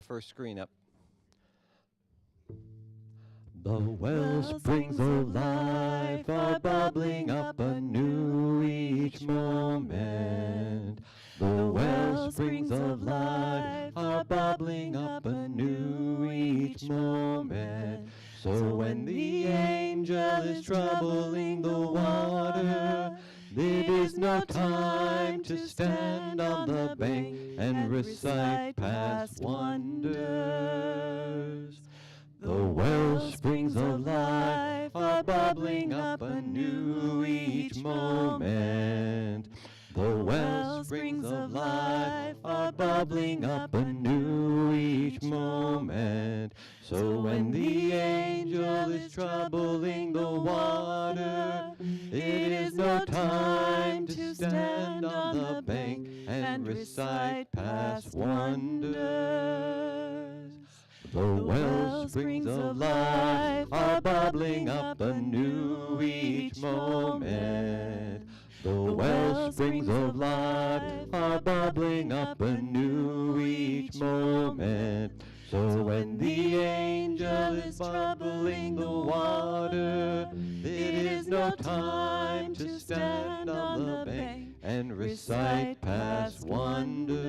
first screen up. The well springs of life are bubbling up anew each moment. The well springs of life are bubbling up anew each moment. So when the angel is troubling the water, it is no time to stand on the bank and recite past wonders. The well springs of life are bubbling up anew each moment. The well springs of life are bubbling up anew each moment. So when the angel is troubling the water, it is no time to stand on the bank and recite past wonders. The well springs of life are bubbling up anew each moment. The well springs of life are bubbling up anew each moment. So when the angel is troubling the water, it is no time to stand on the bank and recite past wonders.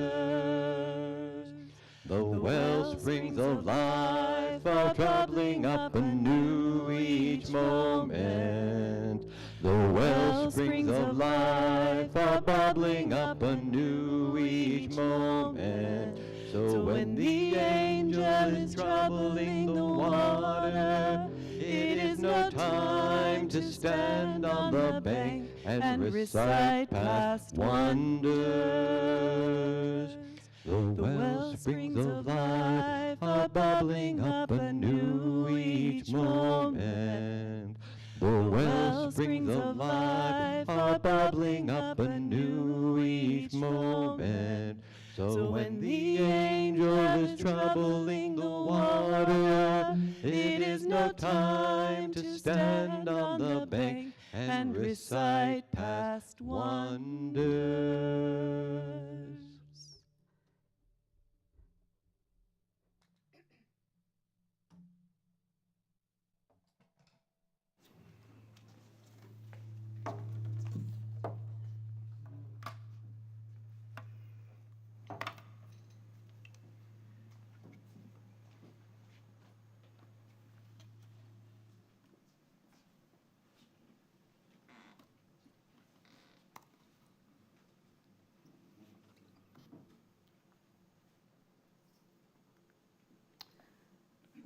The well springs of life are bubbling up anew each moment. The well springs of life are bubbling up anew each moment. So when the angel is troubling the water, it is no time to stand on the bank and recite past wonders. The well springs of life are bubbling up anew each moment. The well springs of life are bubbling up anew each moment. So when the angel is troubling the water, it is no time to stand on the bank and recite past wonders.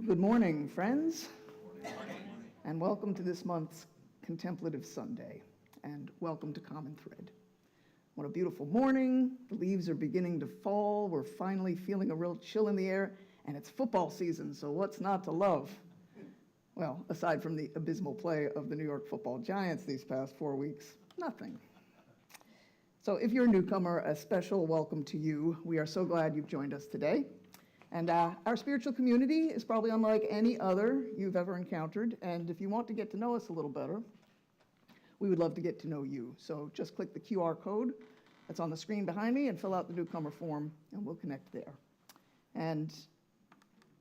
Good morning, friends, and welcome to this month's Contemplative Sunday, and welcome to Common Thread. What a beautiful morning. The leaves are beginning to fall. We're finally feeling a real chill in the air, and it's football season, so what's not to love? Well, aside from the abysmal play of the New York Football Giants these past 4 weeks, nothing. So if you're a newcomer, a special welcome to you. We are so glad you've joined us today. And our spiritual community is probably unlike any other you've ever encountered. And if you want to get to know us a little better, we would love to get to know you. So just click the QR code that's on the screen behind me and fill out the newcomer form, and we'll connect there. And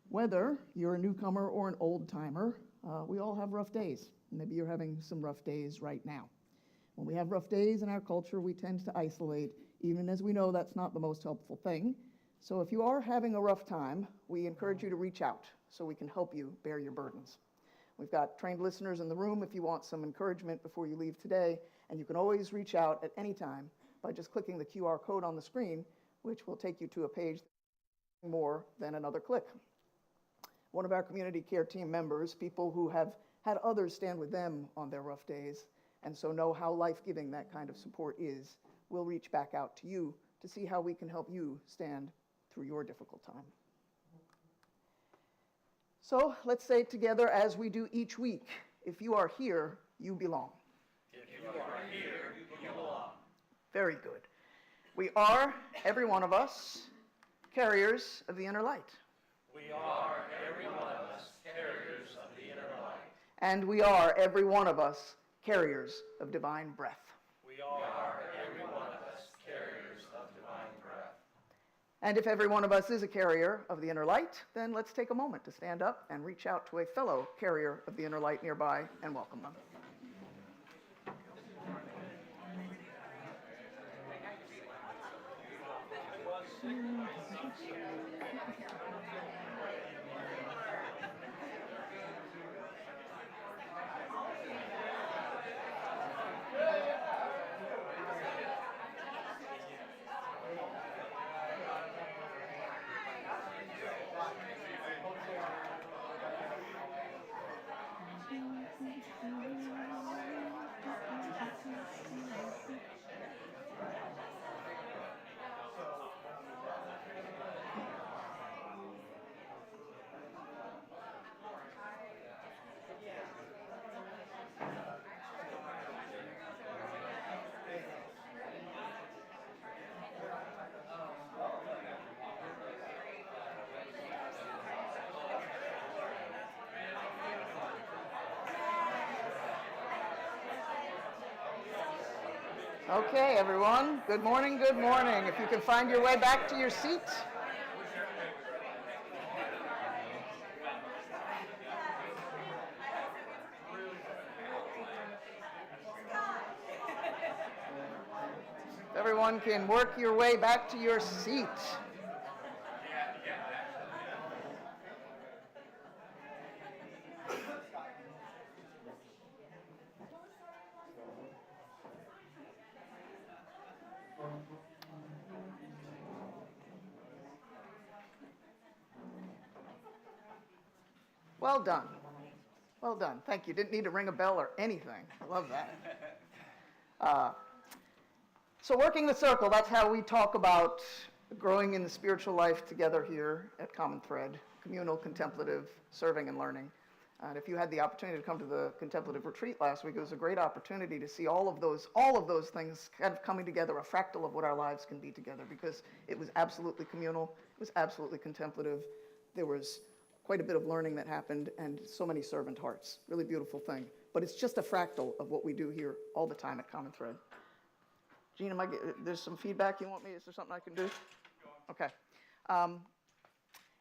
whether you're a newcomer or an old-timer, we all have rough days. Maybe you're having some rough days right now. When we have rough days in our culture, we tend to isolate, even as we know that's not the most helpful thing. So if you are having a rough time, we encourage you to reach out so we can help you bear your burdens. We've got trained listeners in the room if you want some encouragement before you leave today, and you can always reach out at any time by just clicking the QR code on the screen, which will take you to a page more than another click. One of our community care team members, people who have had others stand with them on their rough days, and so know how life-giving that kind of support is, will reach back out to you to see how we can help you stand through your difficult time. So let's say it together as we do each week. If you are here, you belong. If you are here, you belong. Very good. We are, every one of us, carriers of the inner light. We are, every one of us, carriers of the inner light. And we are, every one of us, carriers of divine breath. We are, every one of us, carriers of divine breath. And if every one of us is a carrier of the inner light, then let's take a moment to stand up and reach out to a fellow carrier of the inner light nearby and welcome them. Okay, everyone. Good morning, good morning. If you can find your way back to your seat. Everyone can work your way back to your seat. Well done. Well done. Thank you. Didn't need to ring a bell or anything. I love that. So working the circle, that's how we talk about growing in the spiritual life together here at Common Thread, communal, contemplative, serving and learning. And if you had the opportunity to come to the contemplative retreat last week, it was a great opportunity to see all of those things kind of coming together, a fractal of what our lives can be together, because it was absolutely communal, it was absolutely contemplative. There was quite a bit of learning that happened and so many servant hearts. Really beautiful thing. But it's just a fractal of what we do here all the time at Common Thread. Gene, there's some feedback you want me? Is there something I can do? Okay.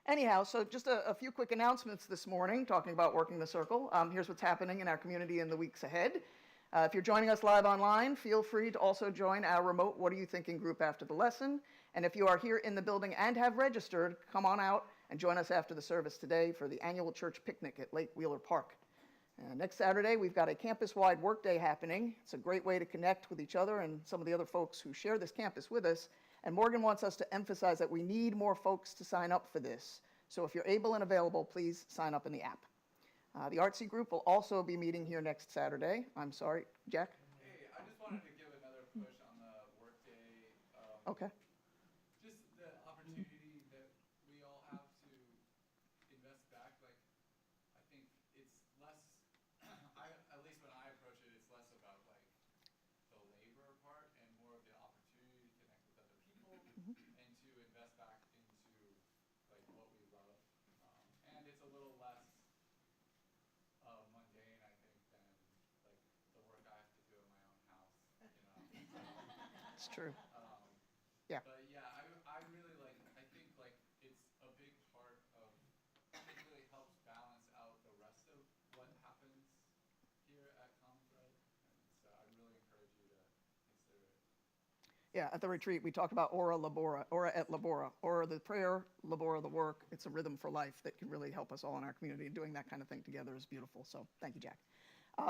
Anyhow, so just a few quick announcements this morning, talking about working the circle. Here's what's happening in our community in the weeks ahead. If you're joining us live online, feel free to also join our remote What Are You Thinking group after the lesson. And if you are here in the building and have registered, come on out and join us after the service today for the annual church picnic at Lake Wheeler Park. Next Saturday, we've got a campus-wide workday happening. It's a great way to connect with each other and some of the other folks who share this campus with us. And Morgan wants us to emphasize that we need more folks to sign up for this. So if you're able and available, please sign up in the app. The Artsy group will also be meeting here next Saturday. I'm sorry, Jack? Hey, I just wanted to give another push on the workday. Okay. Just the opportunity that we all have to invest back. Like, I think it's less, at least when I approach it, it's less about like the labor part and more of the opportunity to connect with other people and to invest back into like what we love. And it's a little less mundane, I think, than like the work I have to do in my own house, you know. It's true. Yeah. But yeah, I really like, I think like it's a big part of, it really helps balance out the rest of what happens here at Common Thread. And so I really encourage you to consider it. Yeah, at the retreat, we talk about ora labora, ora et labora, ora the prayer, labora the work. It's a rhythm for life that can really help us all in our community, and doing that kind of thing together is beautiful. So thank you, Jack.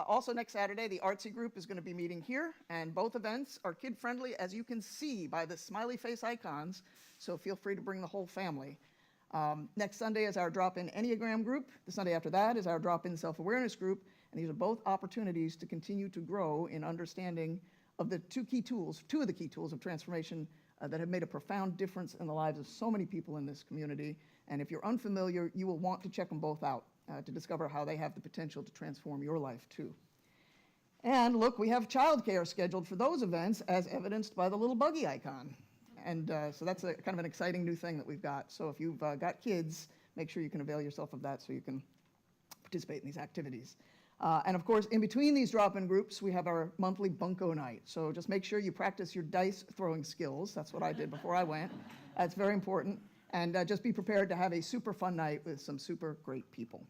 Also next Saturday, the Artsy group is going to be meeting here, and both events are kid-friendly, as you can see by the smiley face icons, so feel free to bring the whole family. Next Sunday is our drop-in Enneagram group. The Sunday after that is our drop-in self-awareness group, and these are both opportunities to continue to grow in understanding of the two of the key tools of transformation that have made a profound difference in the lives of so many people in this community. And if you're unfamiliar, you will want to check them both out to discover how they have the potential to transform your life too. And look, we have childcare scheduled for those events, as evidenced by the little buggy icon. And so that's a kind of an exciting new thing that we've got. So if you've got kids, make sure you can avail yourself of that so you can participate in these activities. And of course, in between these drop-in groups, we have our monthly bunco night. So just make sure you practice your dice throwing skills. That's what I did before I went. That's very important. And just be prepared to have a super fun night with some super great people.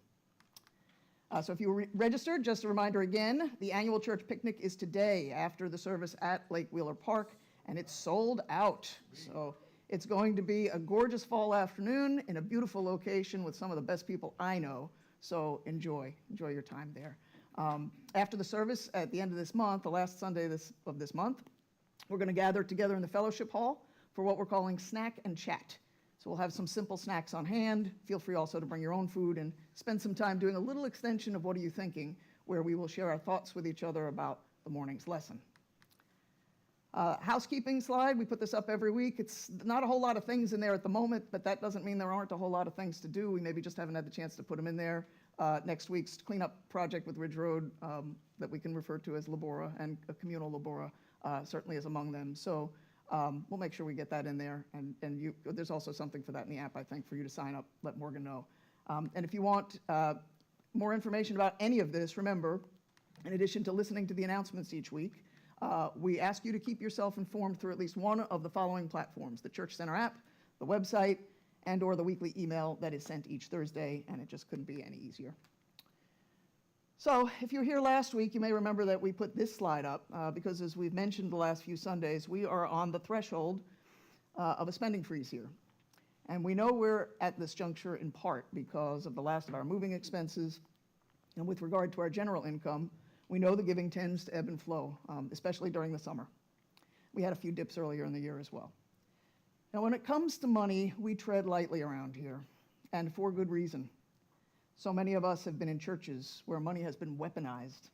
So if you registered, just a reminder again, the annual church picnic is today after the service at Lake Wheeler Park, and it's sold out. So it's going to be a gorgeous fall afternoon in a beautiful location with some of the best people I know. So enjoy your time there. After the service at the end of this month, the last Sunday of this month, we're going to gather together in the fellowship hall for what we're calling snack and chat. So we'll have some simple snacks on hand. Feel free also to bring your own food and spend some time doing a little extension of What Are You Thinking, where we will share our thoughts with each other about the morning's lesson. Housekeeping slide, we put this up every week. It's not a whole lot of things in there at the moment, but that doesn't mean there aren't a whole lot of things to do. We maybe just haven't had the chance to put them in there. Next week's cleanup project with Ridge Road that we can refer to as Labora, and a communal Labora certainly is among them. So we'll make sure we get that in there. And there's also something for that in the app, I think, for you to sign up, let Morgan know. And if you want more information about any of this, remember, in addition to listening to the announcements each week, we ask you to keep yourself informed through at least one of the following platforms: the Church Center app, the website, and or the weekly email that is sent each Thursday, and it just couldn't be any easier. So if you were here last week, you may remember that we put this slide up because, as we've mentioned the last few Sundays, we are on the threshold of a spending freeze here. And we know we're at this juncture in part because of the last of our moving expenses, and with regard to our general income, we know the giving tends to ebb and flow, especially during the summer. We had a few dips earlier in the year as well. Now, when it comes to money, we tread lightly around here, and for good reason. So many of us have been in churches where money has been weaponized.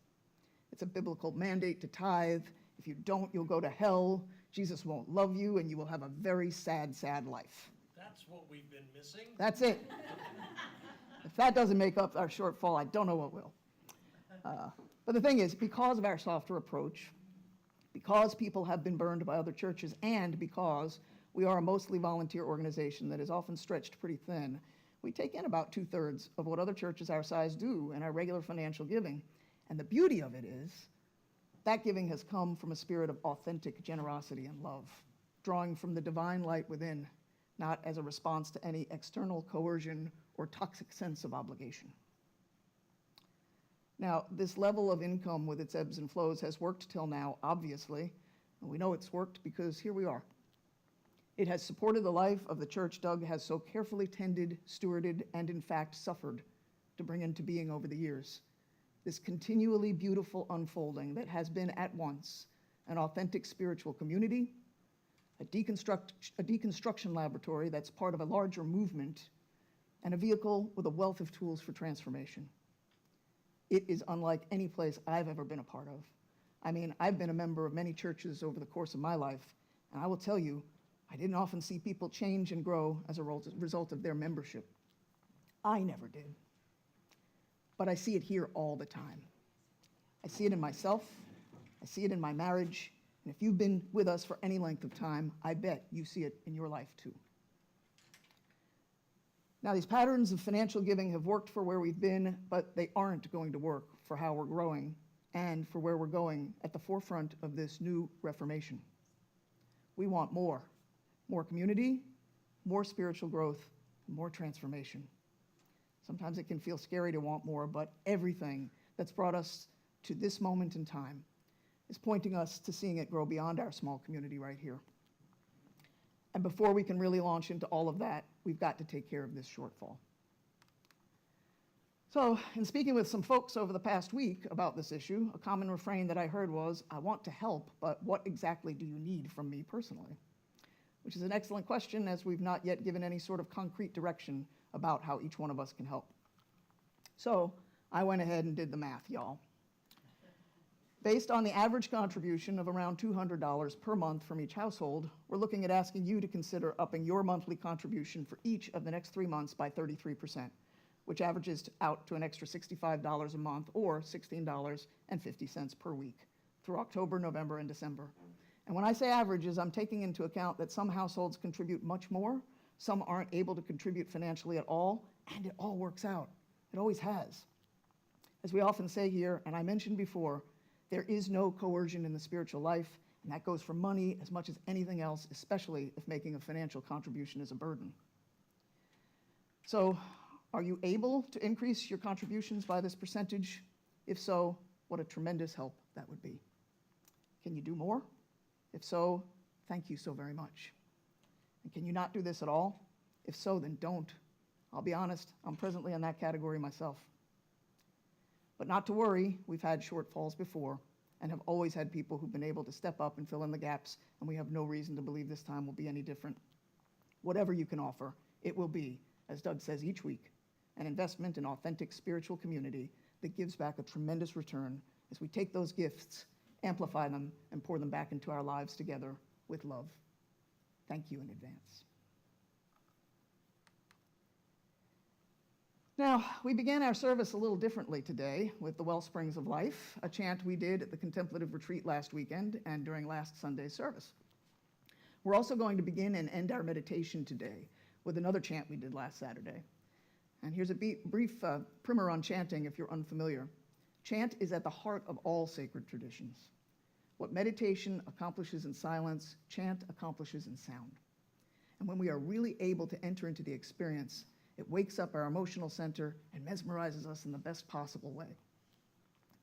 It's a biblical mandate to tithe. If you don't, you'll go to hell. Jesus won't love you, and you will have a very sad, sad life. That's what we've been missing. That's it. If that doesn't make up our shortfall, I don't know what will. But the thing is, because of our softer approach, because people have been burned by other churches, and because we are a mostly volunteer organization that is often stretched pretty thin, we take in about 2/3 of what other churches our size do in our regular financial giving. And the beauty of it is that giving has come from a spirit of authentic generosity and love, drawing from the divine light within, not as a response to any external coercion or toxic sense of obligation. Now, this level of income with its ebbs and flows has worked till now, obviously, and we know it's worked because here we are. It has supported the life of the church Doug has so carefully tended, stewarded, and in fact suffered to bring into being over the years. This continually beautiful unfolding that has been at once an authentic spiritual community, a deconstruction laboratory that's part of a larger movement, and a vehicle with a wealth of tools for transformation. It is unlike any place I've ever been a part of. I mean, I've been a member of many churches over the course of my life, and I will tell you, I didn't often see people change and grow as a result of their membership. I never did. But I see it here all the time. I see it in myself, I see it in my marriage, and if you've been with us for any length of time, I bet you see it in your life too. Now, these patterns of financial giving have worked for where we've been, but they aren't going to work for how we're growing and for where we're going at the forefront of this new reformation. We want more community, more spiritual growth, more transformation. Sometimes it can feel scary to want more, but everything that's brought us to this moment in time is pointing us to seeing it grow beyond our small community right here. And before we can really launch into all of that, we've got to take care of this shortfall. So, in speaking with some folks over the past week about this issue, a common refrain that I heard was, I want to help, but what exactly do you need from me personally? Which is an excellent question, as we've not yet given any sort of concrete direction about how each one of us can help. So, I went ahead and did the math, y'all. Based on the average contribution of around $200 per month from each household, we're looking at asking you to consider upping your monthly contribution for each of the next 3 months by 33%, which averages out to an extra $65 a month or $16.50 per week through October, November, and December. And when I say averages, I'm taking into account that some households contribute much more, some aren't able to contribute financially at all, and it all works out. It always has. As we often say here, and I mentioned before, there is no coercion in the spiritual life, and that goes for money as much as anything else, especially if making a financial contribution is a burden. So, are you able to increase your contributions by this percentage? If so, what a tremendous help that would be. Can you do more? If so, thank you so very much. And can you not do this at all? If so, then don't. I'll be honest, I'm presently in that category myself. But not to worry, we've had shortfalls before and have always had people who've been able to step up and fill in the gaps, and we have no reason to believe this time will be any different. Whatever you can offer, it will be, as Doug says each week, an investment in authentic spiritual community that gives back a tremendous return as we take those gifts, amplify them, and pour them back into our lives together with love. Thank you in advance. Now, we began our service a little differently today with the Wellsprings of Life, a chant we did at the Contemplative Retreat last weekend and during last Sunday's service. We're also going to begin and end our meditation today with another chant we did last Saturday. And here's a brief primer on chanting if you're unfamiliar. Chant is at the heart of all sacred traditions. What meditation accomplishes in silence, chant accomplishes in sound. And when we are really able to enter into the experience, it wakes up our emotional center and mesmerizes us in the best possible way,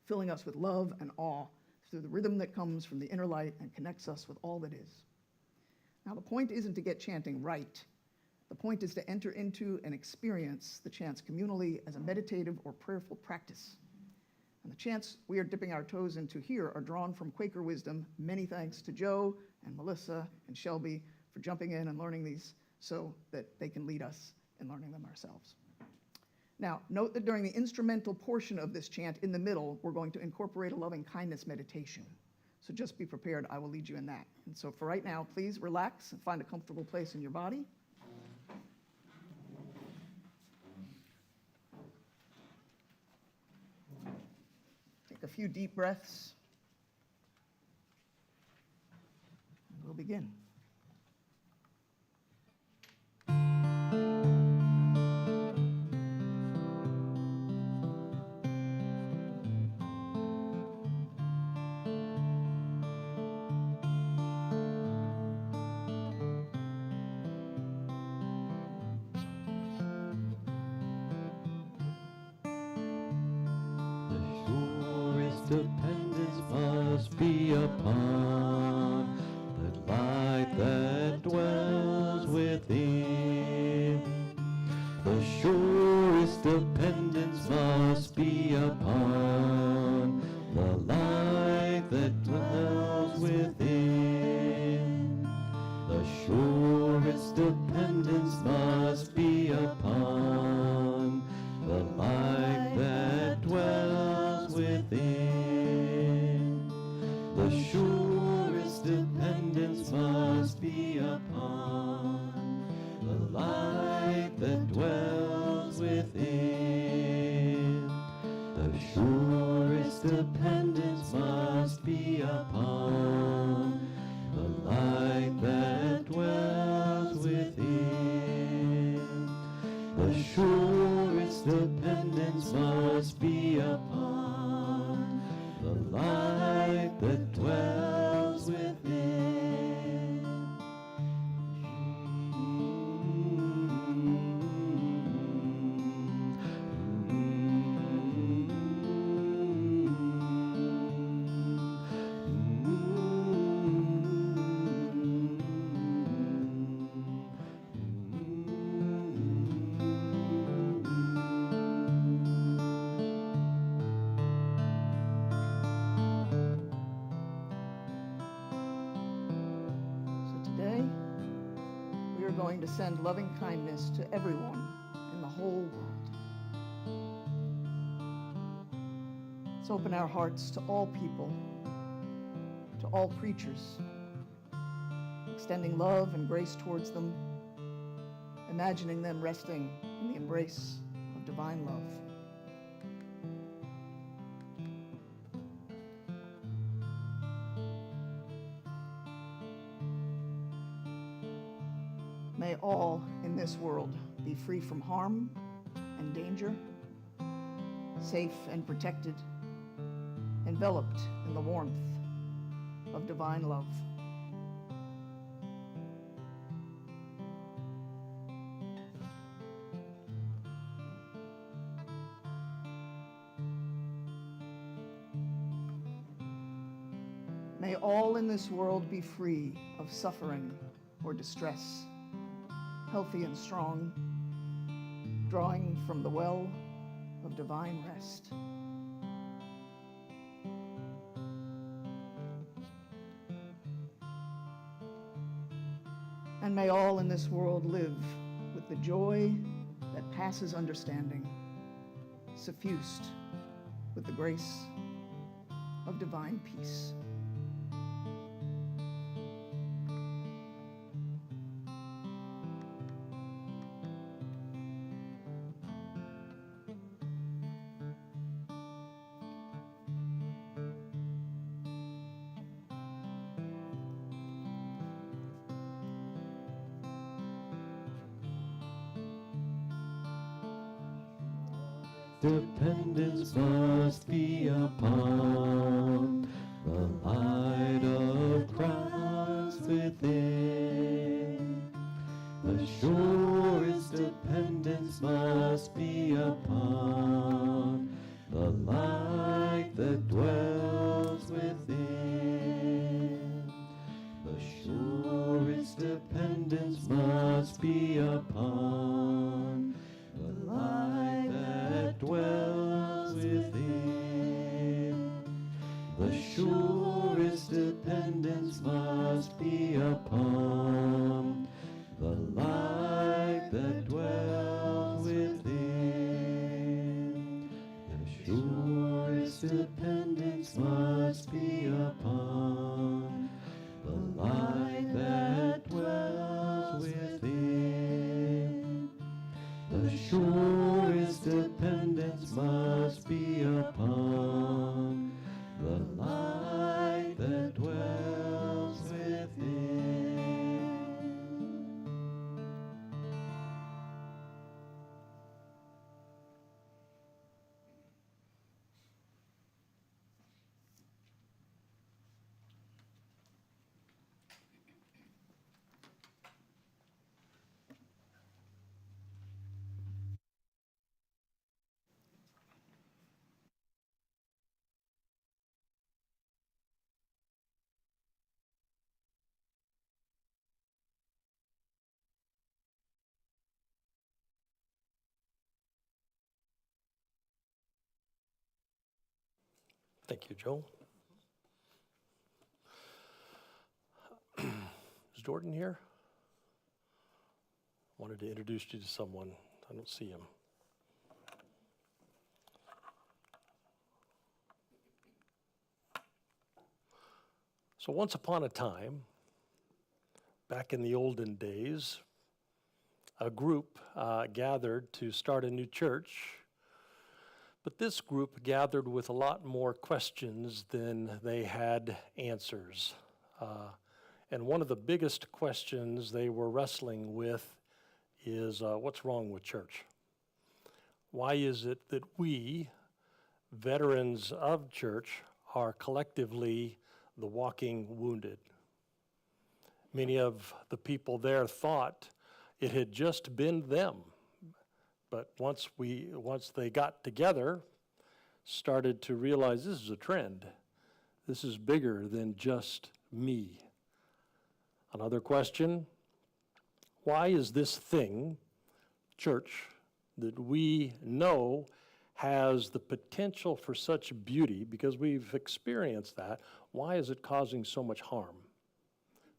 filling us with love and awe through the rhythm that comes from the inner light and connects us with all that is. Now, the point isn't to get chanting right. The point is to enter into and experience the chants communally as a meditative or prayerful practice. And the chants we are dipping our toes into here are drawn from Quaker wisdom. Many thanks to Joe and Melissa and Shelby for jumping in and learning these so that they can lead us in learning them ourselves. Now, note that during the instrumental portion of this chant in the middle, we're going to incorporate a loving kindness meditation. So just be prepared, I will lead you in that. And so for right now, please relax and find a comfortable place in your body. Take a few deep breaths. And we'll begin. Dependence must be upon the light that dwells within. The surest dependence must be upon the light that dwells within. The surest dependence must be upon the light that dwells within. The surest dependence must be upon the light that dwells within. The surest dependence must be upon the light that dwells within. The surest dependence must be upon the light that dwells within. Going to send loving kindness to everyone in the whole world. Let's open our hearts to all people, to all creatures, extending love and grace towards them, imagining them resting in the embrace of divine love. May all in this world be free from harm and danger, safe and protected, enveloped in the warmth of divine love. May all in this world be free of suffering or distress, healthy and strong, drawing from the well of divine rest. And may all in this world live with the joy that passes understanding, suffused with the grace of divine peace. Dependence must be upon the light of Christ within. The surest dependence must be upon the light that dwells within. The surest dependence must be upon the light that dwells within. The surest dependence must be upon the light that dwells within. The surest dependence must be upon the light that dwells within. The surest dependence must be upon the light that dwells within. Thank you, Joe. Is Jordan here? Wanted to introduce you to someone. I don't see him. So once upon a time, back in the olden days, a group gathered to start a new church. But this group gathered with a lot more questions than they had answers. And one of the biggest questions they were wrestling with is what's wrong with church? Why is it that we, veterans of church, are collectively the walking wounded? Many of the people there thought it had just been them. But once they got together, started to realize this is a trend. This is bigger than just me. Another question, why is this thing, church, that we know has the potential for such beauty, because we've experienced that, why is it causing so much harm,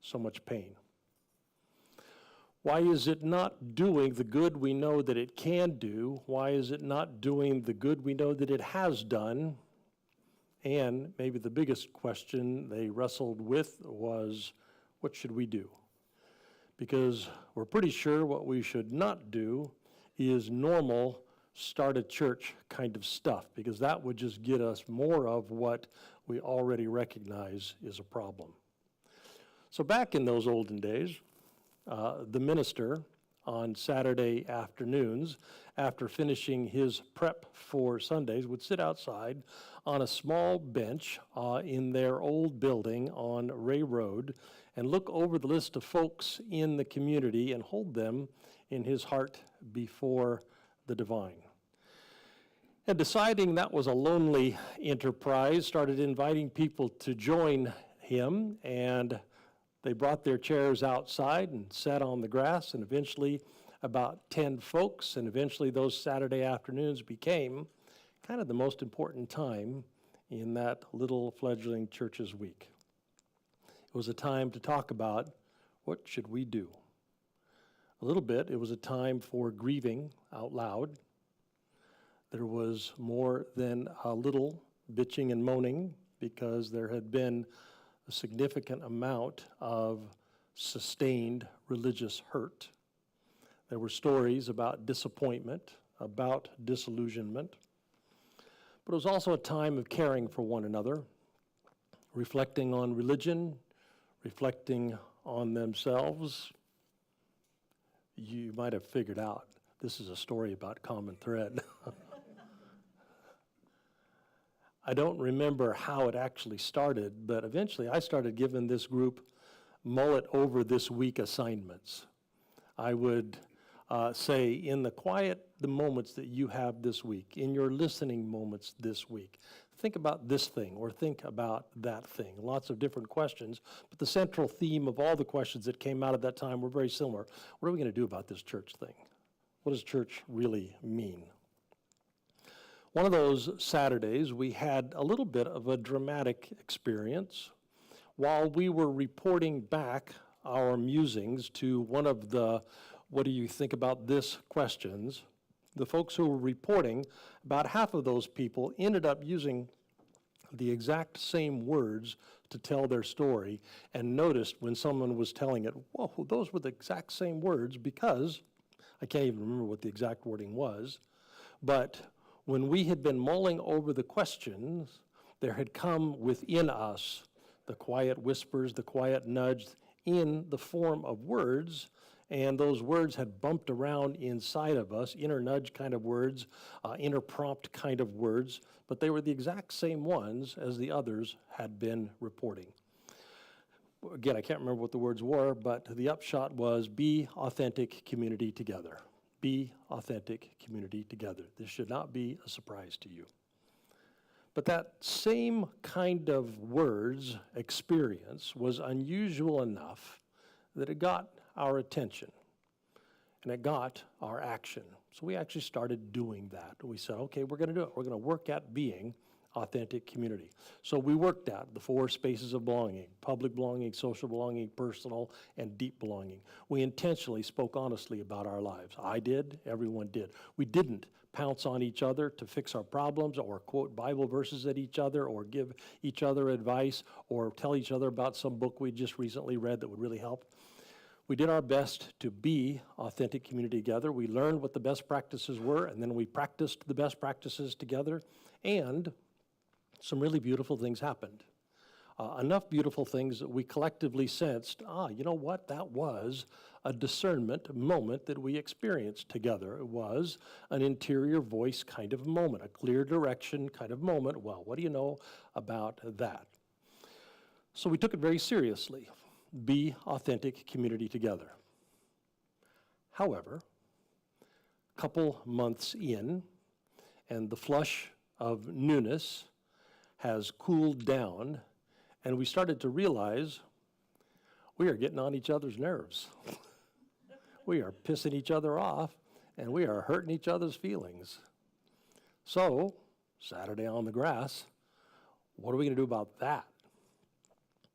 so much pain? Why is it not doing the good we know that it can do? Why is it not doing the good we know that it has done? And maybe the biggest question they wrestled with was, what should we do? Because we're pretty sure what we should not do is normal start a church kind of stuff, because that would just get us more of what we already recognize is a problem. So back in those olden days, the minister on Saturday afternoons, after finishing his prep for Sundays, would sit outside on a small bench in their old building on Ray Road and look over the list of folks in the community and hold them in his heart before the divine. And deciding that was a lonely enterprise, started inviting people to join him, and they brought their chairs outside and sat on the grass, and eventually about 10 folks, and eventually those Saturday afternoons became kind of the most important time in that little fledgling church's week. It was a time to talk about what should we do. A little bit, it was a time for grieving out loud. There was more than a little bitching and moaning because there had been a significant amount of sustained religious hurt. There were stories about disappointment, about disillusionment, but it was also a time of caring for one another, reflecting on religion, reflecting on themselves. You might have figured out this is a story about common thread. I don't remember how it actually started, but eventually I started giving this group mull it over this week assignments. I would say in the moments that you have this week, in your listening moments this week, think about this thing or think about that thing. Lots of different questions, but the central theme of all the questions that came out at that time were very similar. What are we going to do about this church thing? What does church really mean? One of those Saturdays, we had a little bit of a dramatic experience. While we were reporting back our musings to one of the "what do you think about this" questions, the folks who were reporting, about half of those people ended up using the exact same words to tell their story, and noticed when someone was telling it, whoa, those were the exact same words, because I can't even remember what the exact wording was, but when we had been mulling over the questions, there had come within us the quiet whispers, the quiet nudge in the form of words, and those words had bumped around inside of us, inner nudge kind of words, inner prompt kind of words, but they were the exact same ones as the others had been reporting. Again, I can't remember what the words were, but the upshot was be authentic community together. Be authentic community together. This should not be a surprise to you. But that same kind of words experience was unusual enough that it got our attention and it got our action. So we actually started doing that. We said, okay, we're going to do it. We're going to work at being authentic community. So we worked at the 4 spaces of belonging: public belonging, social belonging, personal, and deep belonging. We intentionally spoke honestly about our lives. I did, everyone did. We didn't pounce on each other to fix our problems or quote Bible verses at each other or give each other advice or tell each other about some book we just recently read that would really help. We did our best to be authentic community together. We learned what the best practices were, and then we practiced the best practices together, and some really beautiful things happened. Enough beautiful things that we collectively sensed, you know what, that was a discernment moment that we experienced together. It was an interior voice kind of moment, a clear direction kind of moment. Well, what do you know about that? So we took it very seriously. Be authentic community together. However, a couple months in, and the flush of newness has cooled down, and we started to realize we are getting on each other's nerves. We are pissing each other off, and we are hurting each other's feelings. So, Saturday on the grass, what are we going to do about that?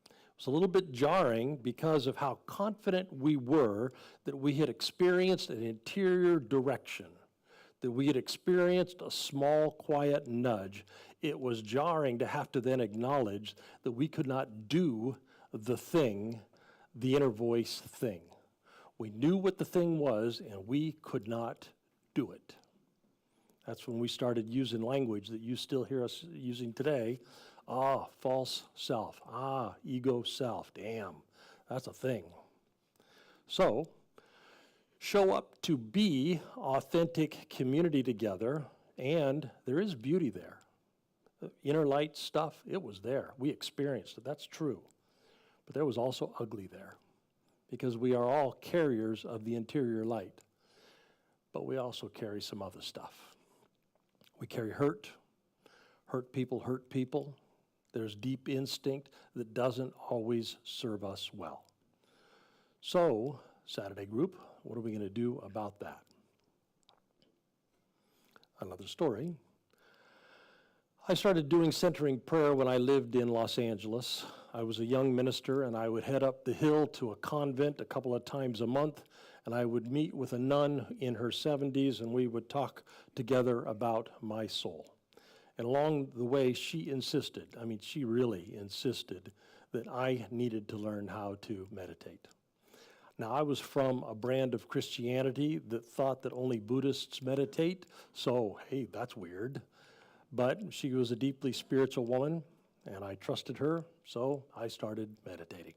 It was a little bit jarring because of how confident we were that we had experienced an interior direction, that we had experienced a small, quiet nudge. It was jarring to have to then acknowledge that we could not do the thing, the inner voice thing. We knew what the thing was, and we could not do it. That's when we started using language that you still hear us using today. False self. Ego self. Damn, that's a thing. So, show up to be authentic community together, and there is beauty there. The inner light stuff, it was there. We experienced it, that's true. But there was also ugly there, because we are all carriers of the interior light, but we also carry some other stuff. We carry hurt. Hurt people. There's deep instinct that doesn't always serve us well. So, Saturday group, what are we going to do about that? Another story. I started doing centering prayer when I lived in Los Angeles. I was a young minister, and I would head up the hill to a convent a couple of times a month, and I would meet with a nun in her 70s, and we would talk together about my soul. And along the way, she really insisted that I needed to learn how to meditate. Now, I was from a brand of Christianity that thought that only Buddhists meditate, so, hey, that's weird. But she was a deeply spiritual woman, and I trusted her, so I started meditating.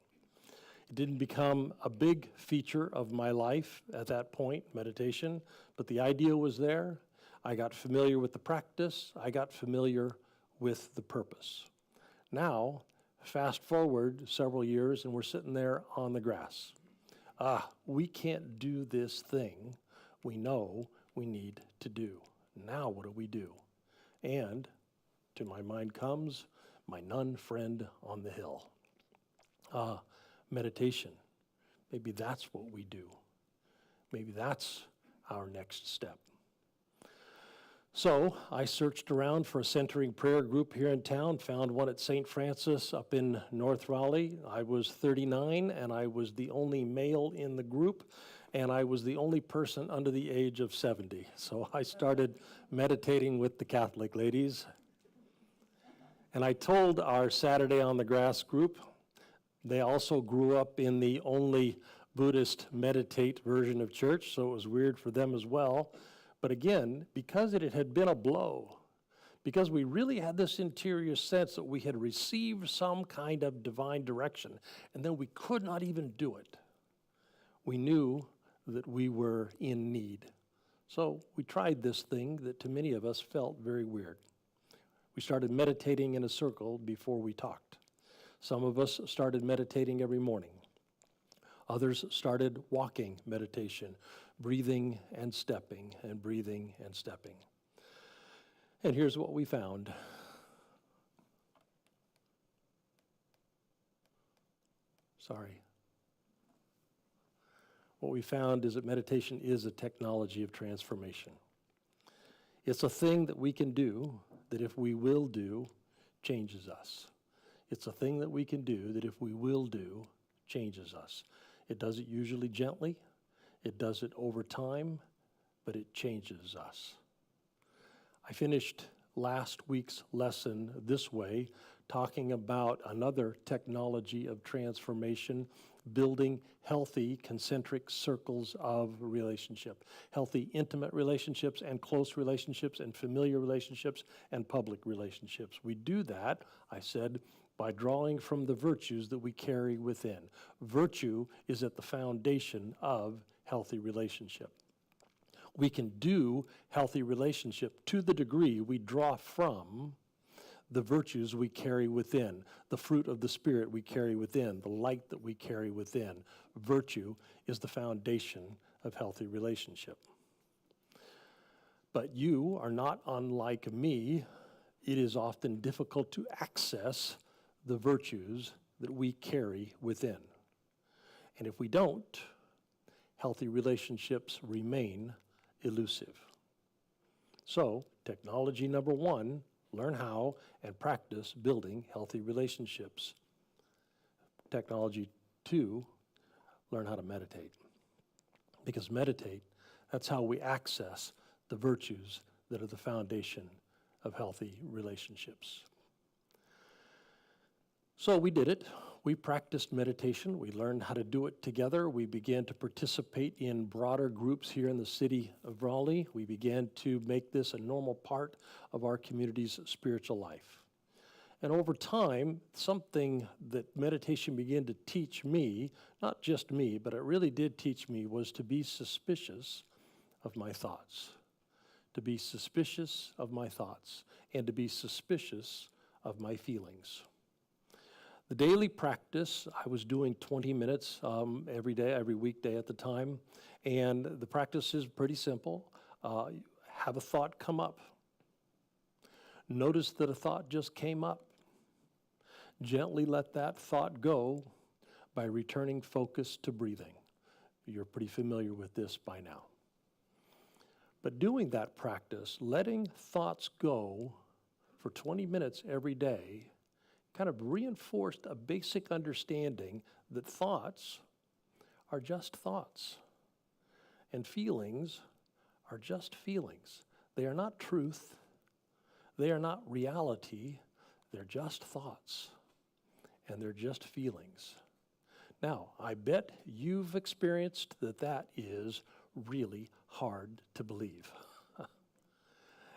It didn't become a big feature of my life at that point, meditation, but the idea was there. I got familiar with the practice. I got familiar with the purpose. Now, fast forward several years, and we're sitting there on the grass. We can't do this thing we know we need to do. Now what do? And to my mind comes my nun friend on the hill. Meditation. Maybe that's what we do. Maybe that's our next step. So I searched around for a centering prayer group here in town, found one at St. Francis up in North Raleigh. I was 39, and I was the only male in the group, and I was the only person under the age of 70. So I started meditating with the Catholic ladies. And I told our Saturday on the Grass group, they also grew up in the only Buddhist meditate version of church, so it was weird for them as well. But again, because it had been a blow, because we really had this interior sense that we had received some kind of divine direction, and then we could not even do it, we knew that we were in need. So we tried this thing that to many of us felt very weird. We started meditating in a circle before we talked. Some of us started meditating every morning. Others started walking meditation, breathing and stepping, and breathing and stepping. And here's what we found. What we found is that meditation is a technology of transformation. It's a thing that we can do that if we will do, changes us. It's a thing that we can do that if we will do, changes us. It does it usually gently. It does it over time, but it changes us. I finished last week's lesson this way, talking about another technology of transformation, building healthy concentric circles of relationship, healthy intimate relationships and close relationships and familiar relationships and public relationships. We do that, I said, by drawing from the virtues that we carry within. Virtue is at the foundation of healthy relationship. We can do healthy relationship to the degree we draw from the virtues we carry within, the fruit of the Spirit we carry within, the light that we carry within. Virtue is the foundation of healthy relationship. But you are not unlike me. It is often difficult to access the virtues that we carry within. And if we don't, healthy relationships remain elusive. So, technology number one, learn how and practice building healthy relationships. Technology two, learn how to meditate. Because meditate, that's how we access the virtues that are the foundation of healthy relationships. So we did it. We practiced meditation. We learned how to do it together. We began to participate in broader groups here in the city of Raleigh. We began to make this a normal part of our community's spiritual life. And over time, something that meditation began to teach me, not just me, but it really did teach me, was to be suspicious of my thoughts. To be suspicious of my thoughts, and to be suspicious of my feelings. The daily practice, I was doing 20 minutes every day, every weekday at the time, and the practice is pretty simple. Have a thought come up. Notice that a thought just came up. Gently let that thought go by returning focus to breathing. You're pretty familiar with this by now. But doing that practice, letting thoughts go for 20 minutes every day, kind of reinforced a basic understanding that thoughts are just thoughts, and feelings are just feelings. They are not truth. They are not reality. They're just thoughts, and they're just feelings. Now, I bet you've experienced that is really hard to believe.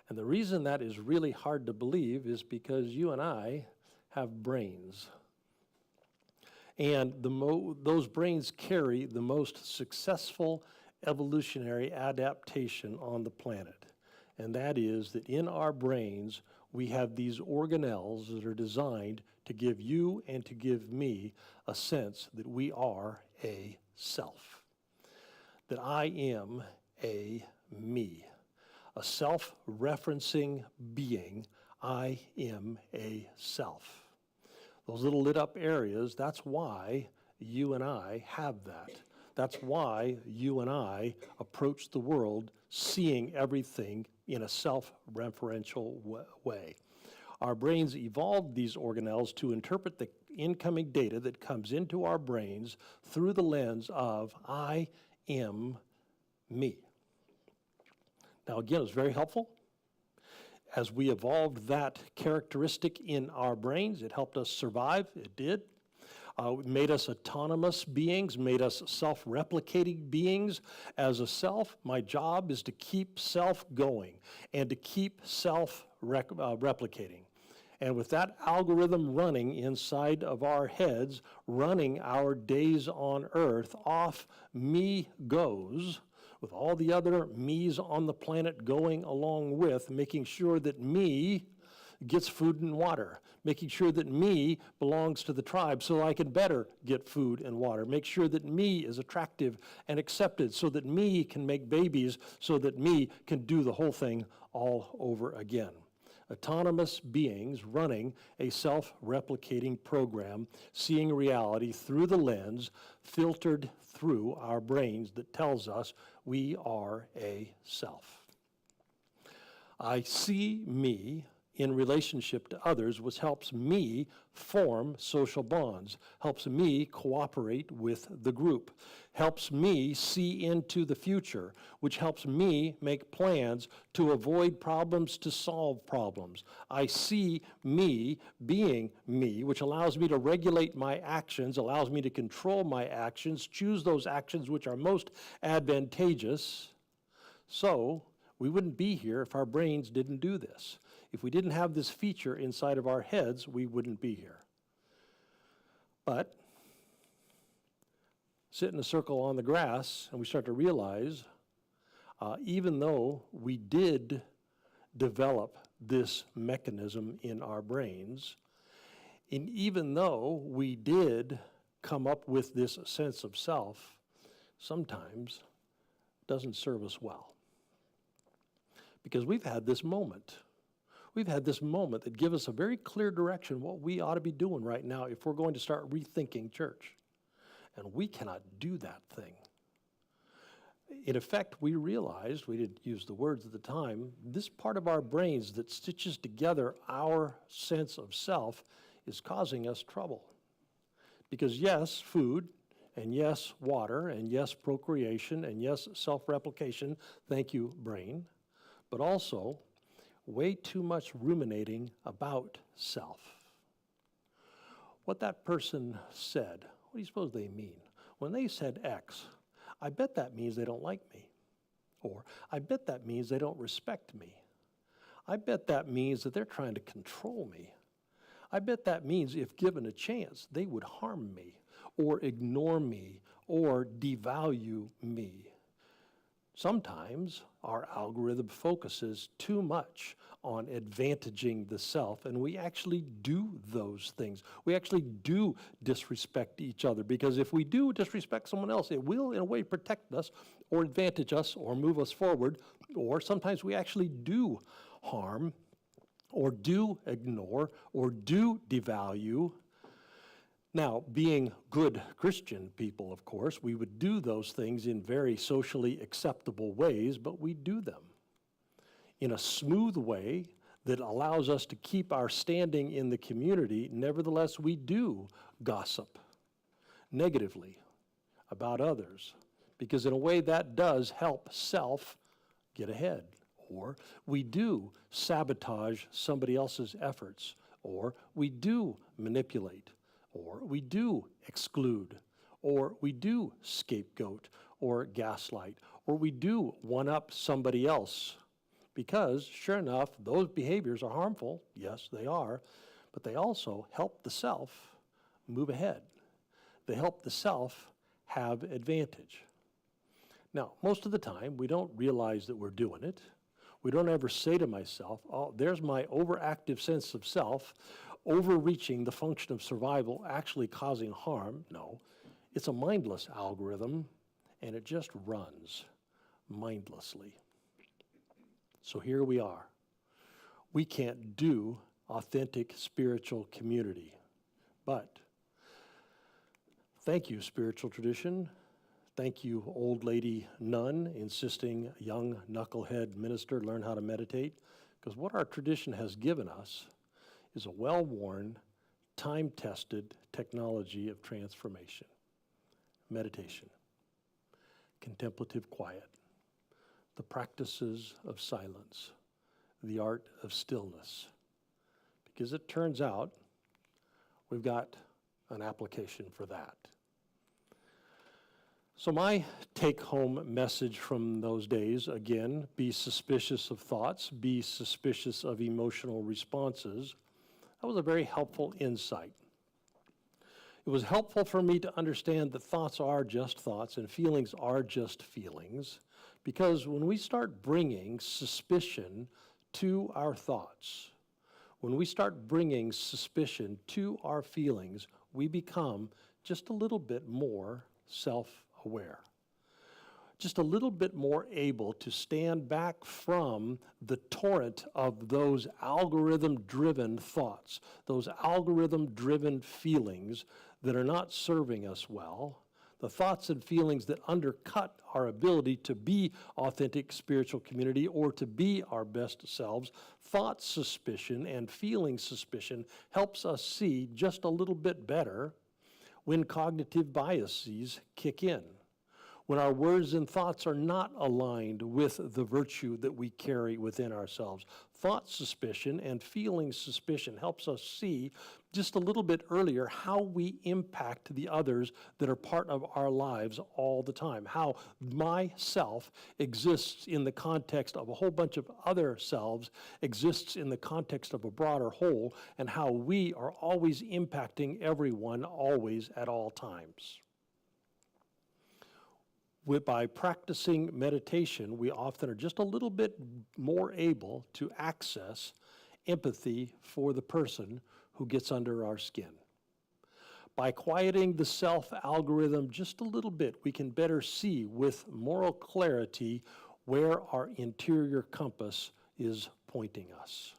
And the reason that is really hard to believe is because you and I have brains. And those brains carry the most successful evolutionary adaptation on the planet. And that is that in our brains, we have these organelles that are designed to give you and to give me a sense that we are a self. That I am a me, a self-referencing being. I am a self. Those little lit up areas, that's why you and I have that. That's why you and I approach the world seeing everything in a self-referential way. Our brains evolved these organelles to interpret the incoming data that comes into our brains through the lens of I am me. Now again, it's very helpful. As we evolved that characteristic in our brains, it helped us survive, it did. It made us autonomous beings, made us self-replicating beings. As a self, my job is to keep self going and to keep self-replicating. And with that algorithm running inside of our heads, running our days on earth, off me goes, with all the other me's on the planet going along with, making sure that me gets food and water, making sure that me belongs to the tribe so I can better get food and water, make sure that me is attractive and accepted so that me can make babies, so that me can do the whole thing all over again. Autonomous beings running a self-replicating program, seeing reality through the lens filtered through our brains that tells us we are a self. I see me in relationship to others, which helps me form social bonds, helps me cooperate with the group, helps me see into the future, which helps me make plans to avoid problems, to solve problems. I see me being me, which allows me to regulate my actions, allows me to control my actions, choose those actions which are most advantageous. So we wouldn't be here if our brains didn't do this. If we didn't have this feature inside of our heads, we wouldn't be here. But sit in a circle on the grass and we start to realize, even though we did develop this mechanism in our brains, and even though we did come up with this sense of self, sometimes it doesn't serve us well. Because we've had this moment. We've had this moment that gives us a very clear direction what we ought to be doing right now if we're going to start rethinking church. And we cannot do that thing. In effect, we realized, we didn't use the words at the time, this part of our brains that stitches together our sense of self is causing us trouble. Because yes, food, and yes, water, and yes, procreation, and yes, self-replication, thank you, brain, but also way too much ruminating about self. What that person said, what do you suppose they mean? When they said X, I bet that means they don't like me. Or, I bet that means they don't respect me. I bet that means that they're trying to control me. I bet that means if given a chance, they would harm me or ignore me or devalue me. Sometimes our algorithm focuses too much on advantaging the self, and we actually do those things. We actually do disrespect each other, because if we do disrespect someone else, it will, in a way, protect us or advantage us or move us forward, or sometimes we actually do harm or do ignore or do devalue. Now, being good Christian people, of course, we would do those things in very socially acceptable ways, but we do them in a smooth way that allows us to keep our standing in the community. Nevertheless, we do gossip negatively about others, because in a way that does help self get ahead. Or we do sabotage somebody else's efforts, or we do manipulate, or we do exclude, or we do scapegoat or gaslight, or we do one-up somebody else. Because, sure enough, those behaviors are harmful. Yes, they are. But they also help the self move ahead. They help the self have advantage. Now, most of the time, we don't realize that we're doing it. We don't ever say to myself, oh, there's my overactive sense of self, overreaching the function of survival, actually causing harm. No, it's a mindless algorithm, and it just runs mindlessly. So here we are. We can't do authentic spiritual community. But thank you, spiritual tradition. Thank you, old lady nun, insisting a young knucklehead minister learn how to meditate. Because what our tradition has given us is a well-worn, time-tested technology of transformation. Meditation, contemplative quiet, the practices of silence, the art of stillness. Because it turns out we've got an application for that. So my take-home message from those days, again, be suspicious of thoughts, be suspicious of emotional responses. That was a very helpful insight. It was helpful for me to understand that thoughts are just thoughts and feelings are just feelings, because when we start bringing suspicion to our thoughts, when we start bringing suspicion to our feelings, we become just a little bit more self-aware, just a little bit more able to stand back from the torrent of those algorithm-driven thoughts, those algorithm-driven feelings that are not serving us well, the thoughts and feelings that undercut our ability to be authentic spiritual community or to be our best selves. Thought suspicion and feeling suspicion helps us see just a little bit better when cognitive biases kick in, when our words and thoughts are not aligned with the virtue that we carry within ourselves. Thought suspicion and feeling suspicion helps us see just a little bit earlier how we impact the others that are part of our lives all the time, how myself exists in the context of a whole bunch of other selves, exists in the context of a broader whole, and how we are always impacting everyone, always, at all times. By practicing meditation, we often are just a little bit more able to access empathy for the person who gets under our skin. By quieting the self-algorithm just a little bit, we can better see with moral clarity where our interior compass is pointing us.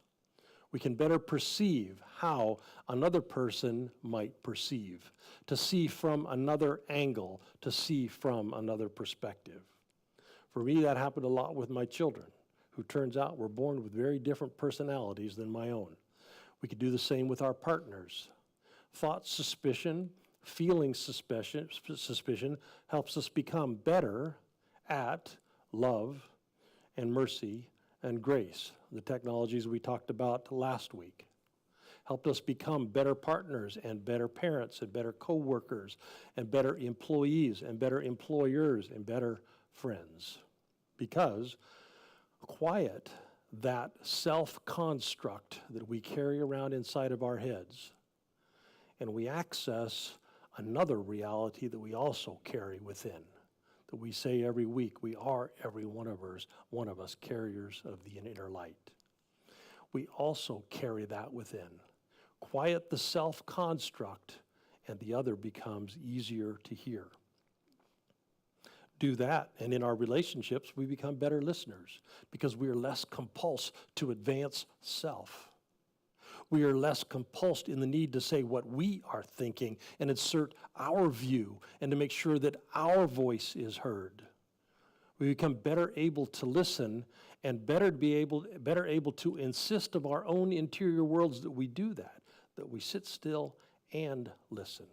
We can better perceive how another person might perceive, to see from another angle, to see from another perspective. For me, that happened a lot with my children, who turns out were born with very different personalities than my own. We could do the same with our partners. Thought suspicion, feeling suspicion helps us become better at love and mercy and grace, the technologies we talked about last week. Helped us become better partners and better parents and better co-workers and better employees and better employers and better friends. Because quiet that self-construct that we carry around inside of our heads, and we access another reality that we also carry within, that we say every week, we are every one of us carriers of the inner light. We also carry that within. Quiet the self-construct, and the other becomes easier to hear. Do that, and in our relationships, we become better listeners because we are less compulsed to advance self. We are less compulsed in the need to say what we are thinking and insert our view and to make sure that our voice is heard. We become better able to listen and better able to insist of our own interior worlds that we do that we sit still and listen.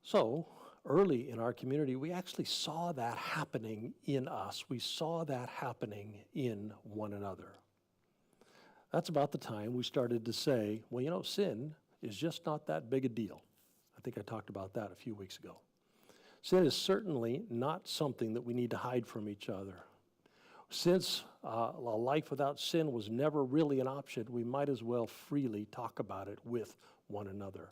So, early in our community, we actually saw that happening in us. We saw that happening in one another. That's about the time we started to say, well, you know, sin is just not that big a deal. I think I talked about that a few weeks ago. Sin is certainly not something that we need to hide from each other. Since a life without sin was never really an option, we might as well freely talk about it with one another.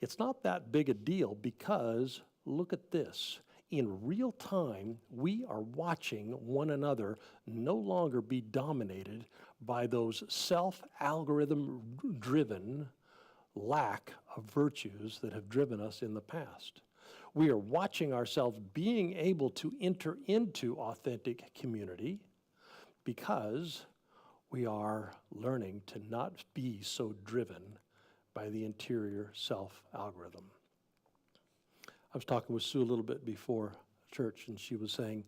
It's not that big a deal because, look at this. In real time, we are watching one another no longer be dominated by those self-algorithm-driven lack of virtues that have driven us in the past. We are watching ourselves being able to enter into authentic community because we are learning to not be so driven by the interior self-algorithm. I was talking with Sue a little bit before church, and she was saying,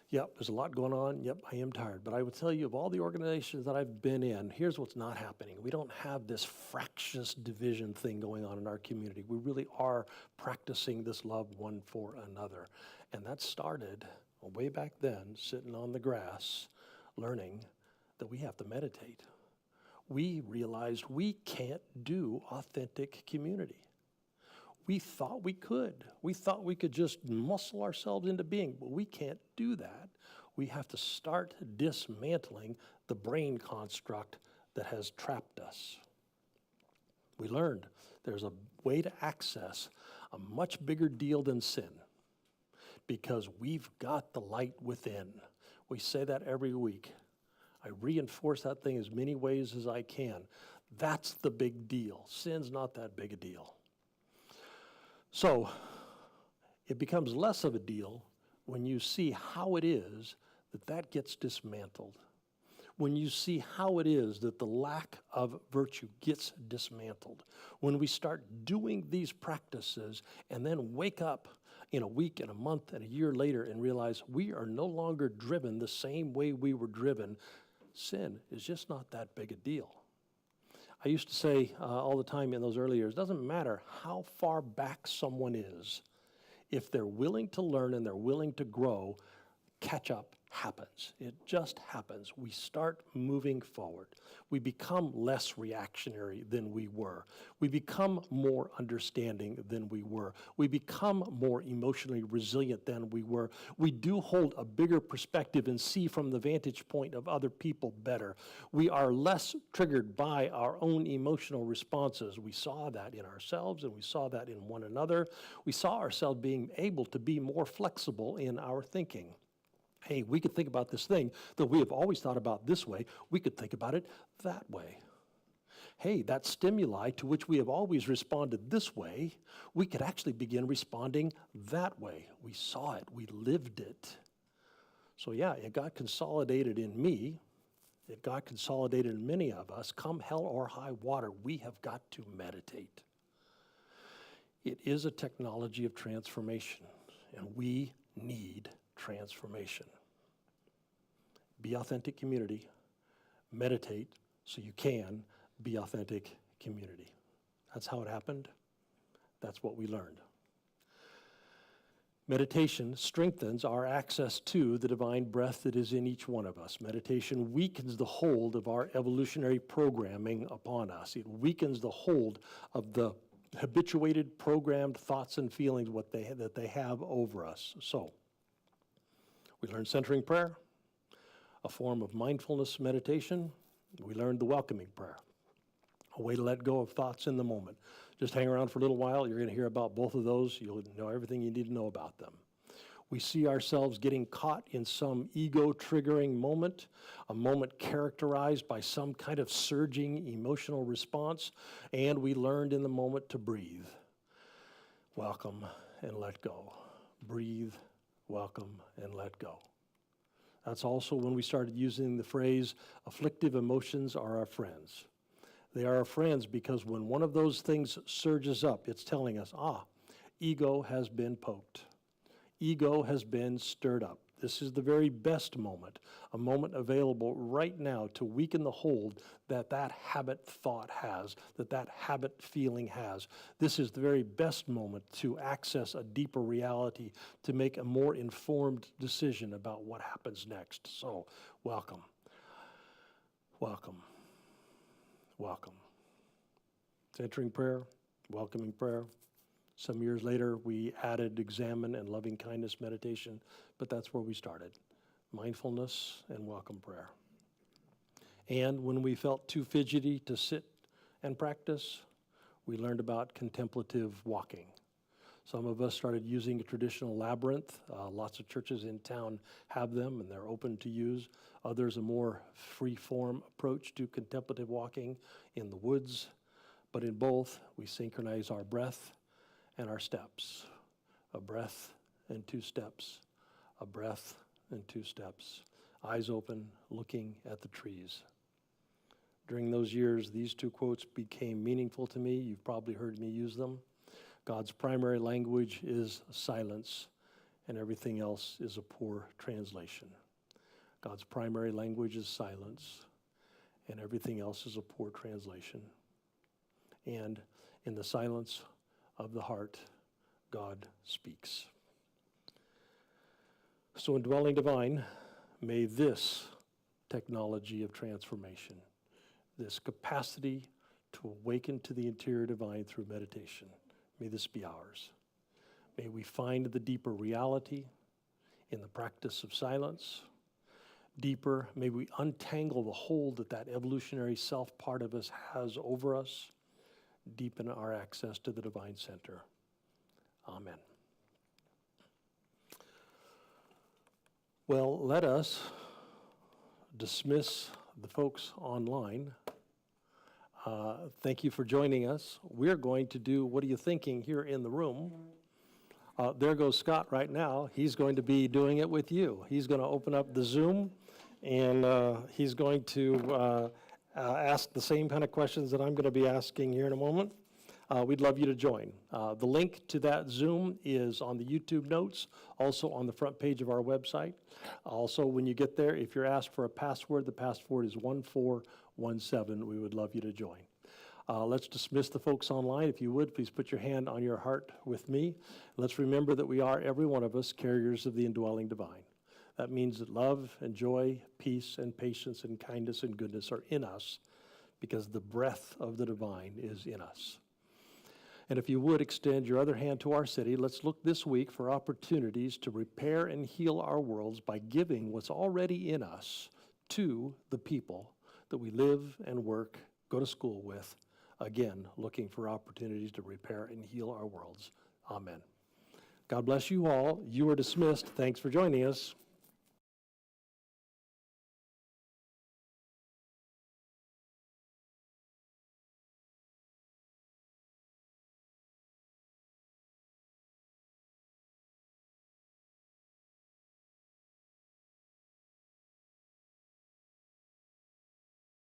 yep, there's a lot going on. Yep, I am tired. But I would tell you, of all the organizations that I've been in, here's what's not happening. We don't have this fractious division thing going on in our community. We really are practicing this love one for another. And that started way back then, sitting on the grass, learning that we have to meditate. We realized we can't do authentic community. We thought we could. We thought we could just muscle ourselves into being, but we can't do that. We have to start dismantling the brain construct that has trapped us. We learned there's a way to access a much bigger deal than sin because we've got the light within. We say that every week. I reinforce that thing as many ways as I can. That's the big deal. Sin's not that big a deal. So it becomes less of a deal when you see how it is that gets dismantled. When you see how it is that the lack of virtue gets dismantled. When we start doing these practices and then wake up in a week and a month and a year later and realize we are no longer driven the same way we were driven, sin is just not that big a deal. I used to say all the time in those early years, it doesn't matter how far back someone is, if they're willing to learn and they're willing to grow, catch up happens. It just happens. We start moving forward. We become less reactionary than we were. We become more understanding than we were. We become more emotionally resilient than we were. We do hold a bigger perspective and see from the vantage point of other people better. We are less triggered by our own emotional responses. We saw that in ourselves and we saw that in one another. We saw ourselves being able to be more flexible in our thinking. Hey, we could think about this thing that we have always thought about this way. We could think about it that way. Hey, that stimuli to which we have always responded this way, we could actually begin responding that way. We saw it. We lived it. So yeah, it got consolidated in me. It got consolidated in many of us. Come hell or high water, we have got to meditate. It is a technology of transformation, and we need transformation. Be authentic community. Meditate so you can be authentic community. That's how it happened. That's what we learned. Meditation strengthens our access to the divine breath that is in each one of us. Meditation weakens the hold of our evolutionary programming upon us. It weakens the hold of the habituated, programmed thoughts and feelings that they have over us. So, we learned centering prayer, a form of mindfulness meditation. We learned the welcoming prayer, a way to let go of thoughts in the moment. Just hang around for a little while. You're going to hear about both of those. You'll know everything you need to know about them. We see ourselves getting caught in some ego-triggering moment, a moment characterized by some kind of surging emotional response, and we learned in the moment to breathe, welcome, and let go. Breathe, welcome, and let go. That's also when we started using the phrase, afflictive emotions are our friends. They are our friends because when one of those things surges up, it's telling us, ego has been poked. Ego has been stirred up. This is the very best moment, a moment available right now to weaken the hold that that habit thought has, that that habit feeling has. This is the very best moment to access a deeper reality, to make a more informed decision about what happens next. So, welcome, welcome, welcome. It's entering prayer, welcoming prayer. Some years later, we added examine and loving kindness meditation, but that's where we started, mindfulness and welcome prayer. And when we felt too fidgety to sit and practice, we learned about contemplative walking. Some of us started using a traditional labyrinth. Lots of churches in town have them, and they're open to use. Others, a more free-form approach to contemplative walking in the woods. But in both, we synchronize our breath and our steps. A breath and 2 steps. A breath and 2 steps. Eyes open, looking at the trees. During those years, these 2 quotes became meaningful to me. You've probably heard me use them. God's primary language is silence, and everything else is a poor translation. God's primary language is silence, and everything else is a poor translation. And in the silence of the heart, God speaks. So in Dwelling Divine, may this technology of transformation, this capacity to awaken to the interior divine through meditation, may this be ours. May we find the deeper reality in the practice of silence. Deeper, may we untangle the hold that that evolutionary self part of us has over us. Deepen our access to the divine center. Amen. Well, let us dismiss the folks online. Thank you for joining us. We're going to do What Are You Thinking here in the room. There goes Scott right now. He's going to be doing it with you. He's going to open up the Zoom, and he's going to ask the same kind of questions that I'm going to be asking here in a moment. We'd love you to join. The link to that Zoom is on the YouTube notes, also on the front page of our website. Also, when you get there, if you're asked for a password, the password is 1417. We would love you to join. Let's dismiss the folks online. If you would, please put your hand on your heart with me. Let's remember that we are, every one of us, carriers of the indwelling divine. That means that love and joy, peace and patience and kindness and goodness are in us because the breath of the divine is in us. And if you would extend your other hand to our city, let's look this week for opportunities to repair and heal our worlds by giving what's already in us to the people that we live and work, go to school with, again, looking for opportunities to repair and heal our worlds. Amen. God bless you all. You are dismissed. Thanks for joining us.